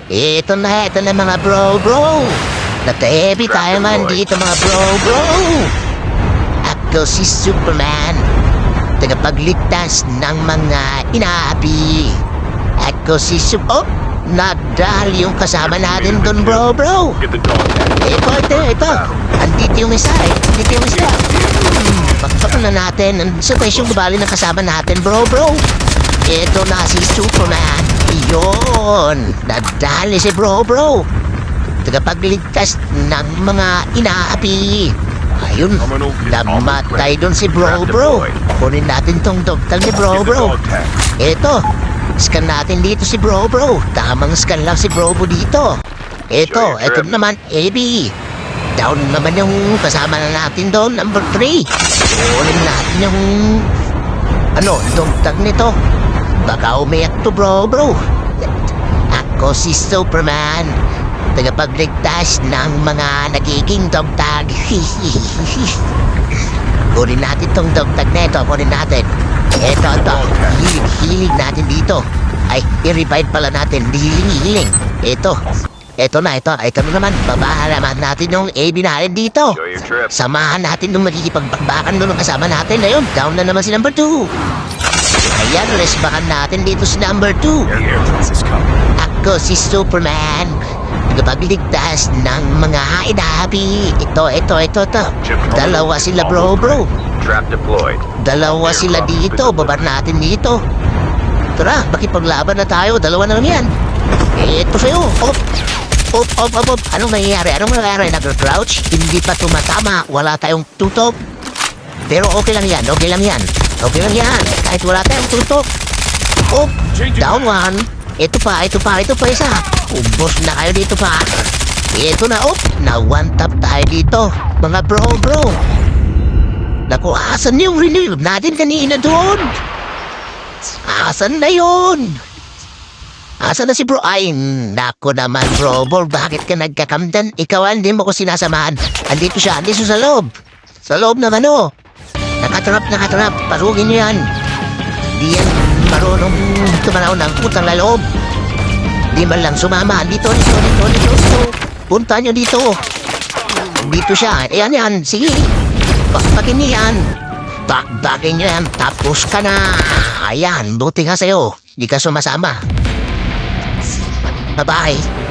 Ito na mga bro. Nagka-heavy tayo man dito mga bro. Ako si Superman, tagapagligtas ng mga inaapi. Ako si Oh! Nagdahil yung kasama natin doon bro. Ito. Andito yung isa Pakpakan na natin. Sa yung babali ng kasama natin bro. Ito na si Superman. Iyon. Nadali si bro. Tagapagligtas ng mga inaapi. Ayun. Namatay doon si bro. Kunin natin tong dogtag ni bro. Ito. Scan natin dito si bro. Tamang scan lang si bro dito. Ito naman AB. Down naman yung kasama na natin doon, number 3. Kunin natin yung dogtag nito. Baka umiyak to bro. Ako si Superman, tagapagligtas ng mga nagiging dogtag. Kunin natin tong dogtag nito. Ito. Hilig natin dito. Ay, i-revive pala natin. Hiling. Ito na naman. Babahalaman natin yung AB natin dito. Samahan natin nung magkikipagbakan doon ng kasama natin. Ayun, down na naman si number 2. Ayan, resbakan natin dito si number 2. Ako si Superman, nagpagligtas ng mga inaapi. Ito. Dalawa sila bro. Dalawa sila dito. Baba natin dito. Tara, makipaglaban na tayo. Dalawa na lang yan. Ito sa'yo. Op. Anong nangyayari? Nag-crouch? Hindi pa tumatama. Wala tayong tutok. Pero okay lang yan. Kahit wala tayong tutok. Op. Down 1. Ito pa isa. Ubos na kayo dito pa. Ito na. Op. Na one tap tayo dito. Mga bro. Naku, asan yung renew natin kanina doon? Asan na yun? Asan na si bro? Ay, naku naman bro. Bakit ka nagkakamdan? Ikaw hindi mo ko sinasamahan. Andito siya sa loob. Sa loob naman Nakatrap. Parugin niyo yan. Di yan marunong tumanaw ng putang na loob. Di man lang sumama. Dito. Punta niyo dito. Dito siya. Ayan. Sige. Bakbakin niyo yan. Bakbakin niyo yan. Tapos ka na. Ayan. Buti nga sa'yo. Di ka sumasama. Bye-bye.